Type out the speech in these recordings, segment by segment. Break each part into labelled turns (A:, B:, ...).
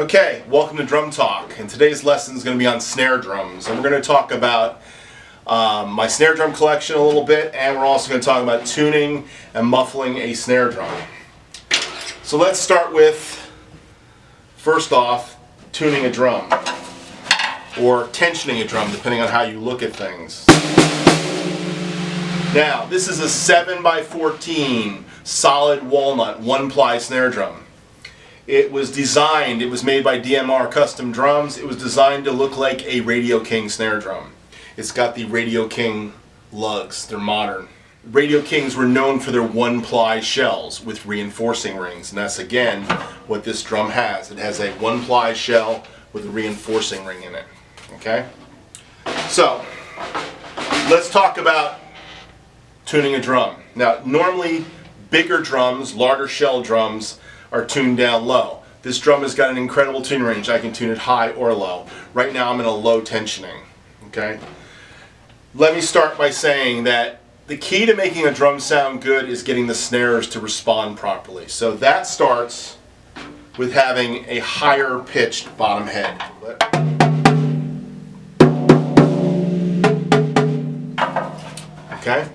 A: Okay, welcome to Drum Talk, and today's lesson is going to be on snare drums, and we're going to talk about my snare drum collection a little bit, and we're also going to talk about tuning and muffling a snare drum. So let's start with, first off, tuning a drum, or tensioning a drum, depending on how you look at things. Now, this is a 7x14 solid walnut 1-ply snare drum. It was made by DMR Custom Drums. It was designed to look like a Radio King snare drum. It's got the Radio King lugs. They're modern. Radio Kings were known for their 1-ply shells with reinforcing rings, and that's again what this drum has. It has a 1-ply shell with a reinforcing ring in it. Okay? So, let's talk about tuning a drum. Now, normally bigger drums, larger shell drums, are tuned down low. This drum has got an incredible tuning range. I can tune it high or low. Right now I'm in a low tensioning. Okay? Let me start by saying that the key to making a drum sound good is getting the snares to respond properly. So that starts with having a higher pitched bottom head. Okay?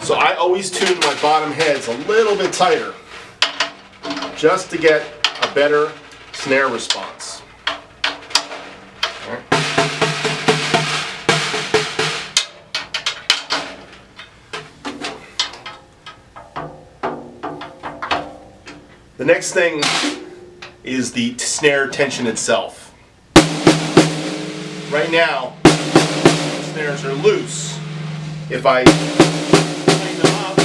A: So I always tune my bottom heads a little bit tighter, just to get a better snare response. Right. The next thing is the snare tension itself. Right now, the snares are loose. If I tighten them up,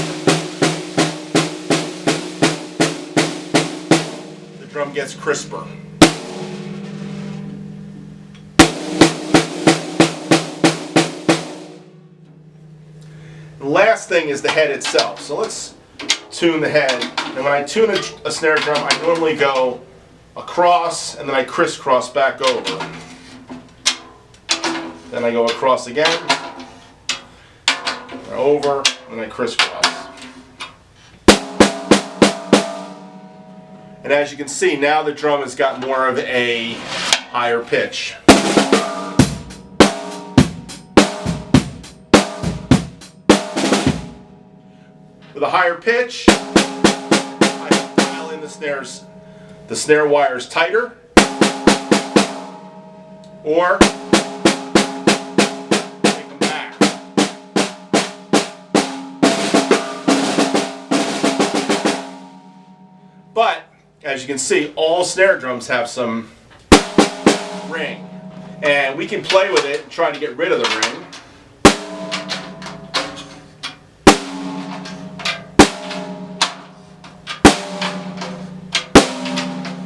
A: drum gets crisper. The last thing is the head itself. So let's tune the head. And when I tune a snare drum, I normally go across and then I crisscross back over. Then I go across again, over, and I crisscross. And as you can see, now the drum has got more of a higher pitch. With a higher pitch, I can dial in the snare wires tighter, or take them back. But as you can see, all snare drums have some ring, and we can play with it and try to get rid of the ring.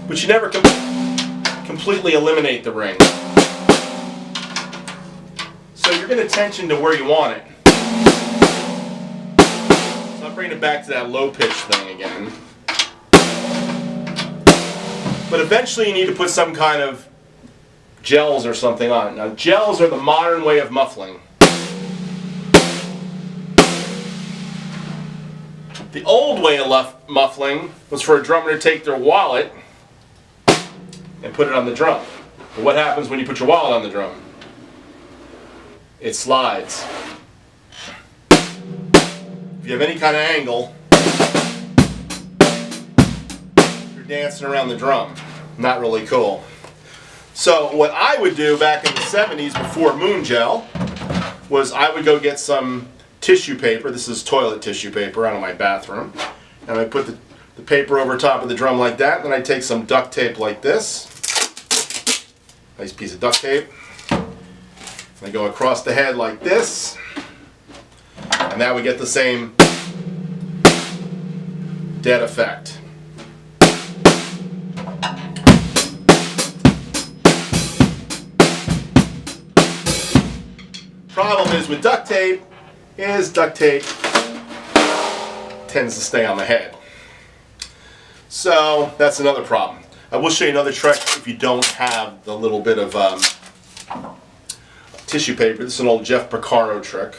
A: But you never completely eliminate the ring. So you're going to tension to where you want it. So I'm bringing it back to that low pitch thing again. But eventually you need to put some kind of gels or something on it. Now, gels are the modern way of muffling. The old way of muffling was for a drummer to take their wallet and put it on the drum. But what happens when you put your wallet on the drum? It slides. If you have any kind of angle, dancing around the drum. Not really cool. So what I would do back in the 70s before Moon Gel was I would go get some tissue paper. This is toilet tissue paper out of my bathroom. And I put the paper over top of the drum like that. Then I take some duct tape like this. Nice piece of duct tape. And I go across the head like this. And that would get the same dead effect. Problem is with duct tape is duct tape tends to stay on the head. So that's another problem. I will show you another trick if you don't have the little bit of tissue paper. This is an old Jeff Porcaro trick.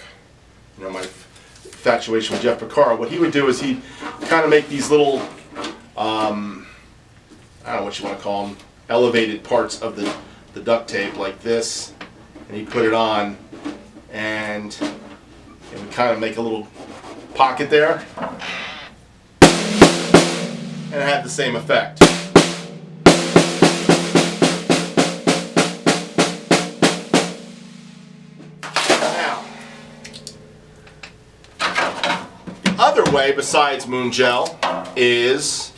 A: You know, my infatuation with Jeff Porcaro. What he would do is he'd kind of make these little, I don't know what you want to call them, elevated parts of the duct tape like this, and you put it on, and we kind of make a little pocket there, and it had the same effect. Now, the other way besides Moon Gel is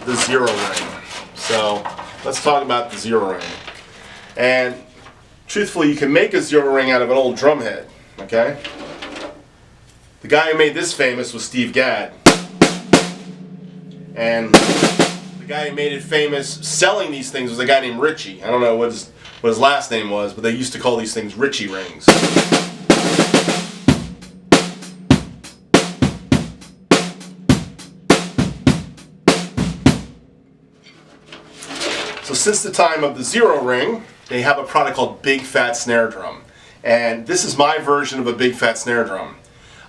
A: the zero ring. So let's talk about the zero ring. And truthfully, you can make a zero ring out of an old drum head, okay? The guy who made this famous was Steve Gadd. And the guy who made it famous selling these things was a guy named Richie. I don't know what his last name was, but they used to call these things Richie rings. So since the time of the zero ring, they have a product called Big Fat Snare Drum. And this is my version of a Big Fat Snare Drum.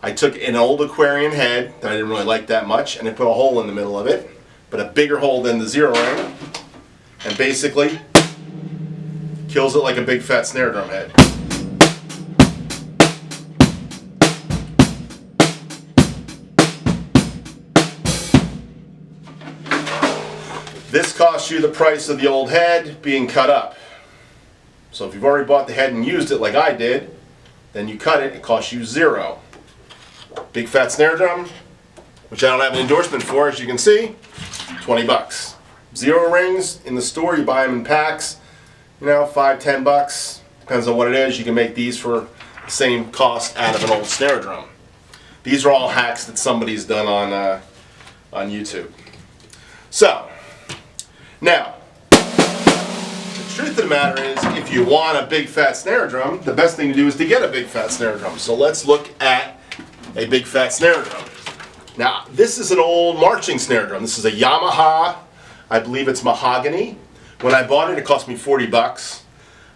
A: I took an old Aquarian head that I didn't really like that much, and I put a hole in the middle of it, but a bigger hole than the zero ring, and basically kills it like a Big Fat Snare Drum head. This costs you the price of the old head being cut up. So if you've already bought the head and used it like I did, then you cut it, it costs you $0. Big Fat Snare Drum, which I don't have an endorsement for, as you can see, 20 bucks. Zero rings in the store, you buy them in packs, you know, $5, $10. Depends on what it is. You can make these for the same cost out of an old snare drum. These are all hacks that somebody's done on YouTube. So, now, the truth of the matter is, if you want a Big Fat Snare Drum, the best thing to do is to get a Big Fat Snare Drum. So let's look at a Big Fat Snare Drum. Now, this is an old marching snare drum. This is a Yamaha, I believe it's mahogany. When I bought it, it cost me 40 bucks.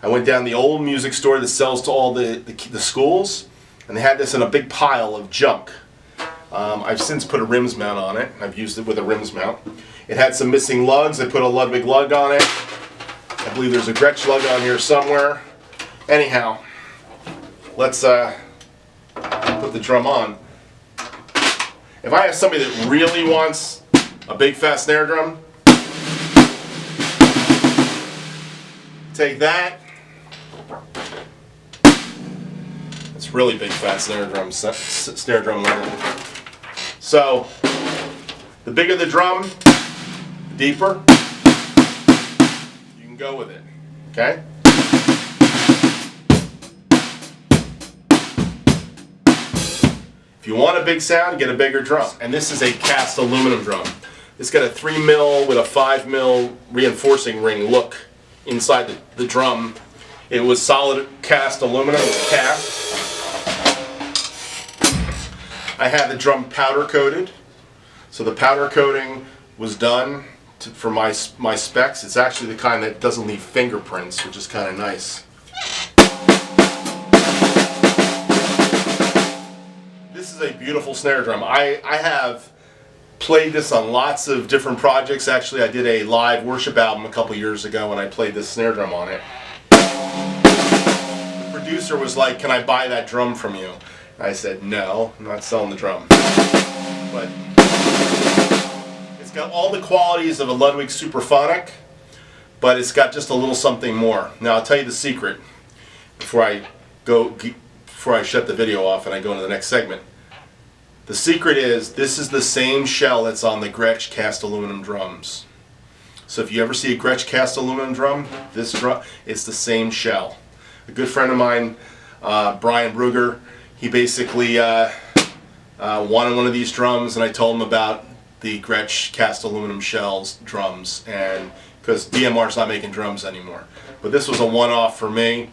A: I went down the old music store that sells to all the schools, and they had this in a big pile of junk. I've since put a rims mount on it. I've used it with a rims mount. It had some missing lugs. I put a Ludwig lug on it. I believe there's a Gretsch lug on here somewhere. Anyhow, let's put the drum on. If I have somebody that really wants a Big Fat Snare Drum, take that. It's really Big Fat Snare Drum level. So, the bigger the drum, the deeper you can go with it. Okay? If you want a big sound, get a bigger drum. And this is a cast aluminum drum. It's got a 3 mil with a 5 mil reinforcing ring look inside the drum. It was solid cast aluminum, it was cast. I had the drum powder coated. So the powder coating was done for my specs. It's actually the kind that doesn't leave fingerprints, which is kind of nice. This is a beautiful snare drum. I have played this on lots of different projects. Actually, I did a live worship album a couple years ago and I played this snare drum on it. The producer was like, "Can I buy that drum from you?" I said, "No, I'm not selling the drum." But it's got all the qualities of a Ludwig Superphonic, but it's got just a little something more. Now I'll tell you the secret before I shut the video off and I go into the next segment. The secret is, this is the same shell that's on the Gretsch cast aluminum drums. So if you ever see a Gretsch cast aluminum drum, this drum, it's the same shell. A good friend of mine, Brian Brugger, he basically wanted one of these drums, and I told him about the Gretsch cast aluminum shells drums, and because DMR's not making drums anymore. But this was a one-off for me.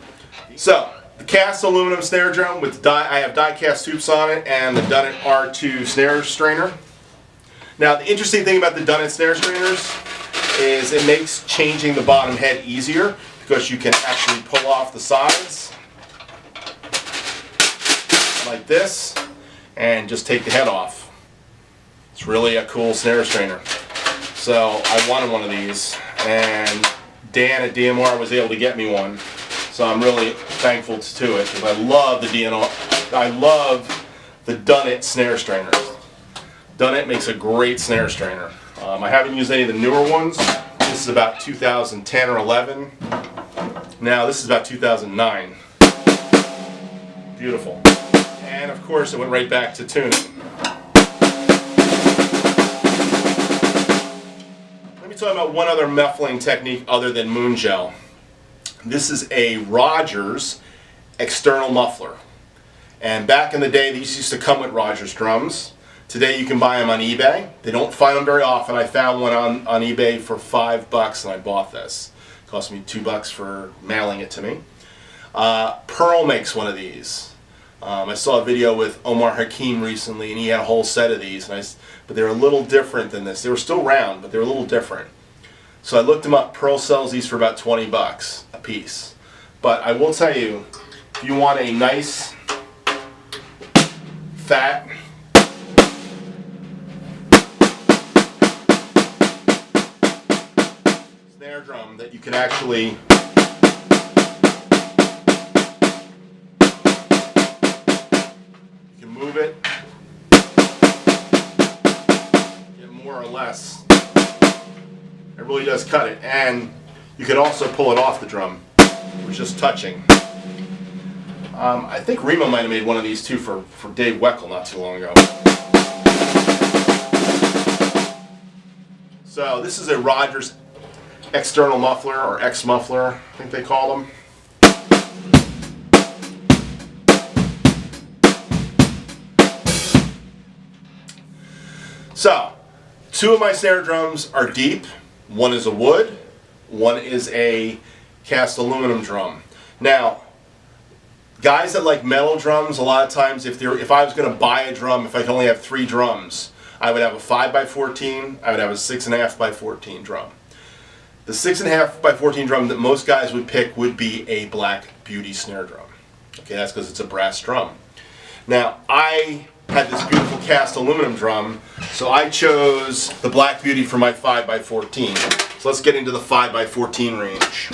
A: So, the cast aluminum snare drum with I have die-cast hoops on it, and the Bennett R2 snare strainer. Now, the interesting thing about the Bennett snare strainers is it makes changing the bottom head easier because you can actually pull off the sides like this and just take the head off. It's really a cool snare strainer. So I wanted one of these, and Dan at DMR was able to get me one, so I'm really thankful to it, because I love the DNR. I love the Bennett snare strainers. Bennett makes a great snare strainer. I haven't used any of the newer ones. This is about 2010 or 11. Now this is about 2009. Beautiful. And of course it went right back to tuning. Let me talk about one other muffling technique other than moon gel. This is a Rogers external muffler. And back in the day, these used to come with Rogers drums. Today you can buy them on eBay. They don't find them very often. I found one on eBay for $5 and I bought this. It cost me $2 for mailing it to me. Pearl makes one of these. I saw a video with Omar Hakim recently, and he had a whole set of these, but they were a little different than this. They were still round, but they were a little different. So I looked them up. Pearl sells these for about 20 bucks a piece. But I will tell you, if you want a nice, fat, snare drum that you can actually move it, get more or less. It really does cut it, and you can also pull it off the drum with just touching. I think Remo might have made one of these too for Dave Weckl not too long ago. So this is a Rogers external muffler, or X muffler, I think they call them. So, two of my snare drums are deep. One is a wood, one is a cast aluminum drum. Now, guys that like metal drums, a lot of times if I was going to buy a drum, if I could only have 3 drums, I would have a 5x14, I would have a 6.5x14 drum. The 6.5x14 drum that most guys would pick would be a Black Beauty snare drum. Okay, that's because it's a brass drum. Now, I had this beautiful cast aluminum drum, so I chose the Black Beauty for my 5x14. So let's get into the 5x14 range.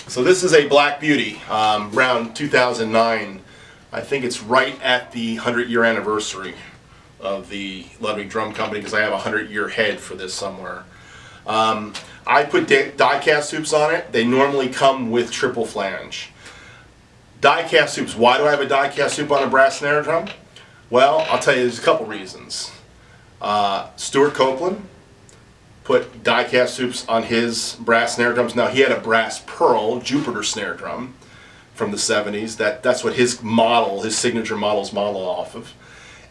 A: So this is a Black Beauty, around 2009. I think it's right at the 100-year anniversary of the Ludwig Drum Company, because I have a 100-year head for this somewhere. I put die-cast hoops on it. They normally come with triple flange. Die-cast hoops. Why do I have a die-cast hoop on a brass snare drum? Well, I'll tell you, there's a couple reasons. Stuart Copeland put die-cast hoops on his brass snare drums. Now, he had a brass Pearl Jupiter snare drum from the 70s. That's what his model, his signature model's modeled off of.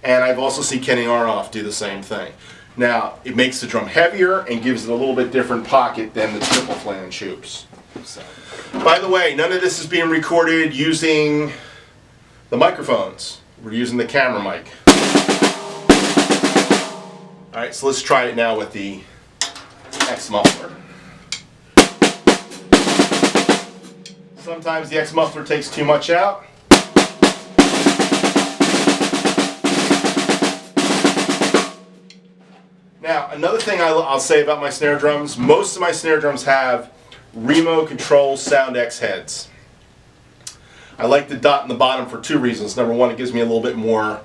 A: And I've also seen Kenny Aronoff do the same thing. Now, it makes the drum heavier and gives it a little bit different pocket than the triple flange hoops. So, by the way, none of this is being recorded using the microphones. We're using the camera mic. Alright, so let's try it now with the X muffler. Sometimes the X muffler takes too much out. Now, another thing I'll say about my snare drums, most of my snare drums have Remo Control Sound X heads. I like the dot in the bottom for 2 reasons. Number one, it gives me a little bit more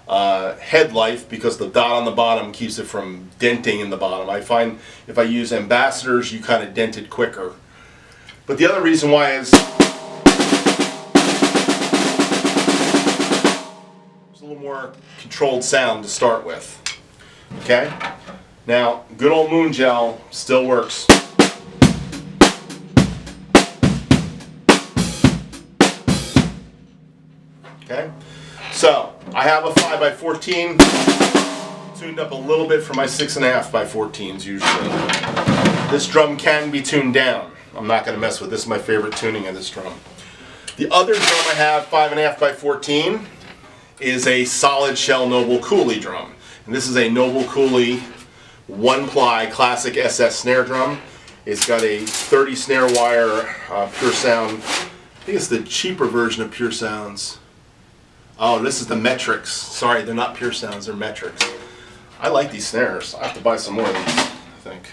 A: head life, because the dot on the bottom keeps it from denting in the bottom. I find if I use ambassadors, you kind of dent it quicker. But the other reason why is there's a little more controlled sound to start with. Okay? Now, good old moon gel still works. Okay? So, I have a 5x14 tuned up a little bit for my 6.5x14s usually. This drum can be tuned down. I'm not going to mess with this. This is my favorite tuning of this drum. The other drum I have, 5.5x14, is a solid shell Noble Cooley drum. And this is a Noble Cooley 1-ply classic SS snare drum. It's got a 30 snare wire Pure Sound. I think it's the cheaper version of Pure Sounds. Oh, this is the Metrics. Sorry, they're not Pure Sounds, they're Metrics. I like these snares. I have to buy some more of these, I think.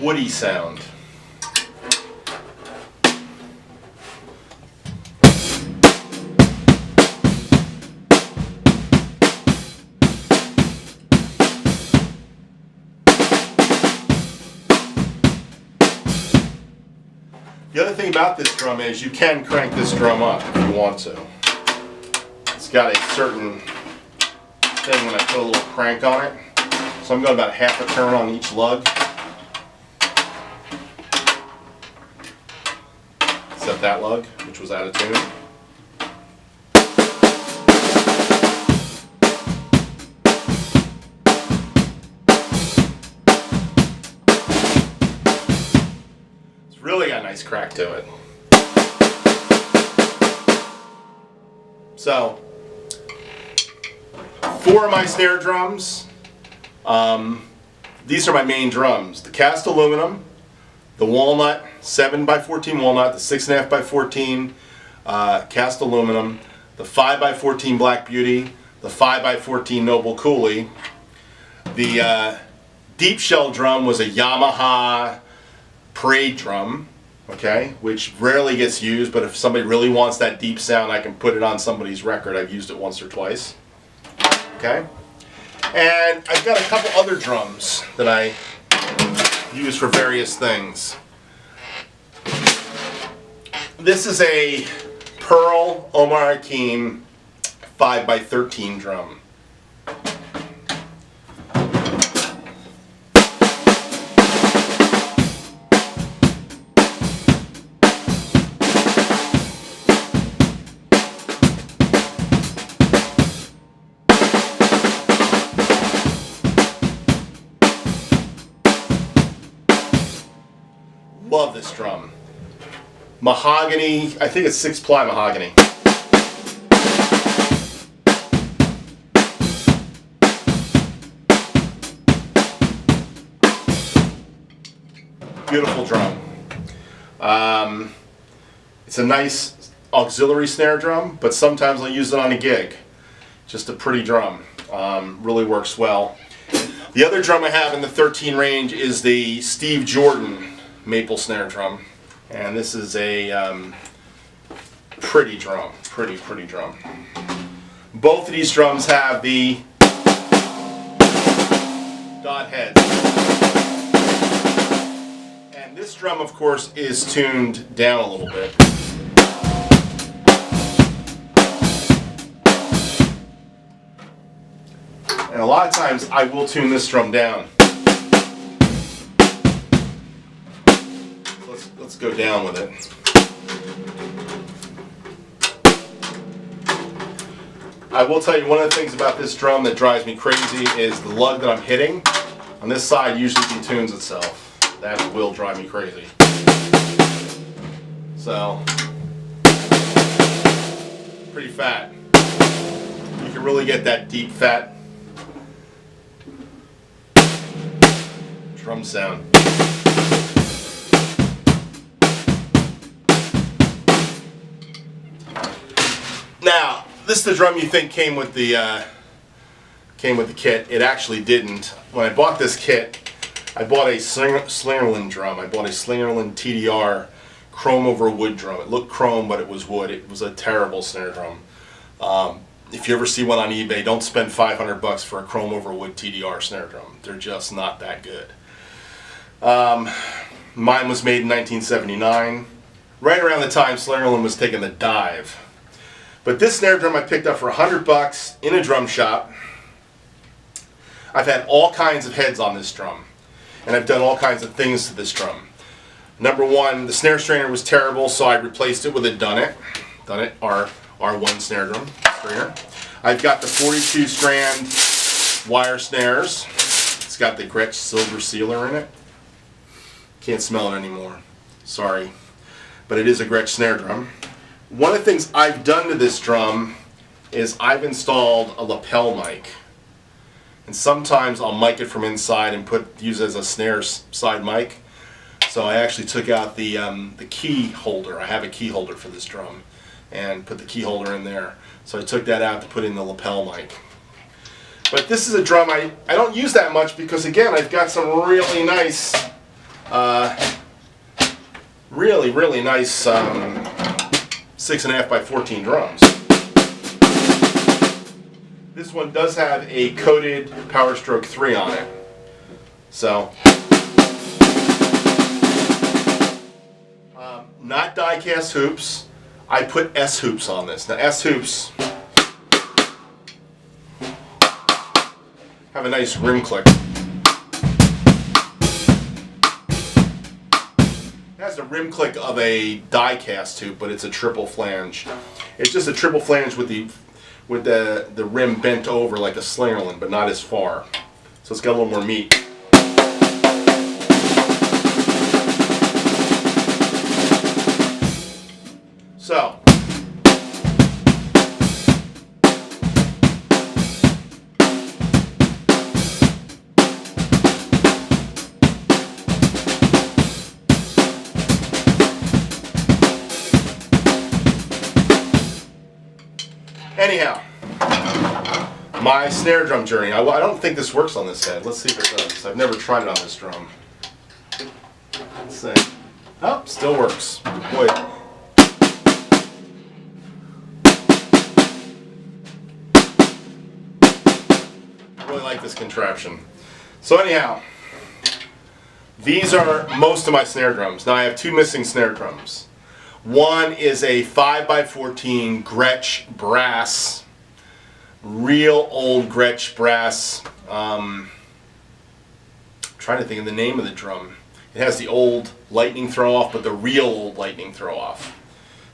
A: woody sound. The other thing about this drum is you can crank this drum up if you want to. It's got a certain thing when I put a little crank on it. So I'm going about half a turn on each lug. Except that lug, which was out of tune. It's really got a nice crack to it. So, 4 of my snare drums. These are my main drums. The cast aluminum, the walnut, 7x14 walnut, the 6.5x14 cast aluminum, the 5x14 Black Beauty, the 5x14 Noble Cooley. The deep shell drum was a Yamaha parade drum, okay, which rarely gets used, but if somebody really wants that deep sound, I can put it on somebody's record. I've used it once or twice. Okay? And I've got a couple other drums that I use for various things. This is a Pearl Omar Hakim 5x13 drum. Love this drum. Mahogany, I think it's 6-ply mahogany. Beautiful drum. It's a nice auxiliary snare drum, but sometimes I'll use it on a gig. Just a pretty drum. Really works well. The other drum I have in the 13 range is the Steve Jordan maple snare drum, and this is a pretty drum, pretty drum. Both of these drums have the dot heads, and this drum of course is tuned down a little bit. And a lot of times I will tune this drum down. Let's go down with it. I will tell you, one of the things about this drum that drives me crazy is the lug that I'm hitting. On this side usually detunes itself. That will drive me crazy. So, pretty fat. You can really get that deep fat drum sound. Now, this is the drum you think came with the kit. It actually didn't. When I bought this kit, I bought a Slingerland drum. I bought a Slingerland TDR chrome over wood drum. It looked chrome, but it was wood. It was a terrible snare drum. If you ever see one on eBay, don't spend $500 for a chrome over wood TDR snare drum. They're just not that good. Mine was made in 1979, right around the time Slingerland was taking the dive. But this snare drum I picked up for $100 in a drum shop. I've had all kinds of heads on this drum, and I've done all kinds of things to this drum. Number one, the snare strainer was terrible, so I replaced it with a Bennett R1 snare drum strainer. I've got the 42 strand wire snares. It's got the Gretsch silver sealer in it. Can't smell it anymore. Sorry. But it is a Gretsch snare drum. One of the things I've done to this drum is I've installed a lapel mic. And sometimes I'll mic it from inside and use it as a snare side mic. So I actually took out the key holder. I have a key holder for this drum, and put the key holder in there. So I took that out to put in the lapel mic. But this is a drum I don't use that much because, again, I've got some really nice Really, really nice 6.5 by 14 drums. This one does have a coated Power Stroke 3 on it. So, not die-cast hoops. I put S hoops on this. Now S hoops have a nice rim click. It has the rim click of a die-cast hoop, but it's a triple flange. It's just a triple flange with the rim bent over like a Slingerland, but not as far. So it's got a little more meat. So, anyhow, my snare drum journey. I don't think this works on this head. Let's see if it does. I've never tried it on this drum. Let's see. Oh, still works. Boy. Really like this contraption. So anyhow, these are most of my snare drums. Now I have two missing snare drums. One is a 5x14 Gretsch brass, real old Gretsch brass. I'm trying to think of the name of the drum. It has the old lightning throw off, but the real old lightning throw off.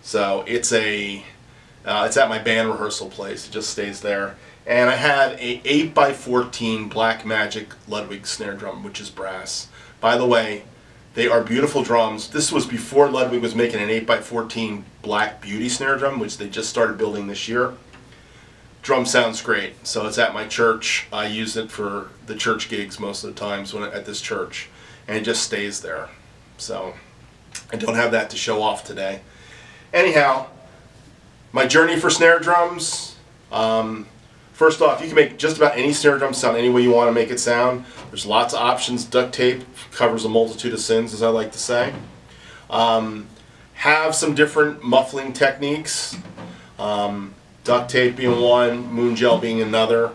A: So it's at my band rehearsal place. It just stays there. And I have a 8x14 Black Magic Ludwig snare drum, which is brass. By the way, they are beautiful drums. This was before Ludwig was making an 8x14 Black Beauty snare drum, which they just started building this year. Drum sounds great. So it's at my church. I use it for the church gigs most of the times at this church. And it just stays there. So I don't have that to show off today. Anyhow, my journey for snare drums. First off, you can make just about any snare drum sound any way you want to make it sound. There's lots of options. Duct tape covers a multitude of sins, as I like to say. Have some different muffling techniques. Duct tape being one, moon gel being another.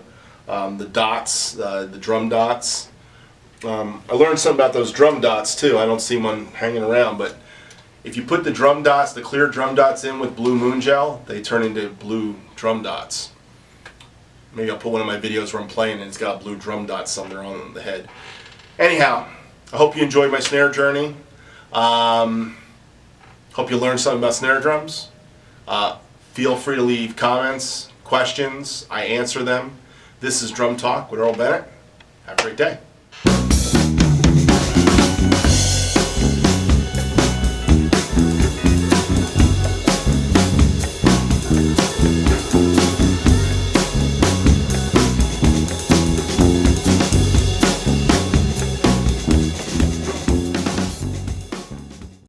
A: The dots, the drum dots. I learned something about those drum dots too. I don't see one hanging around, but if you put the drum dots, the clear drum dots in with blue moon gel, they turn into blue drum dots. Maybe I'll put one of my videos where I'm playing and it's got a blue drum dot somewhere on the head. Anyhow, I hope you enjoyed my snare journey. Hope you learned something about snare drums. Feel free to leave comments, questions. I answer them. This is Drum Talk with Earl Bennett. Have a great day.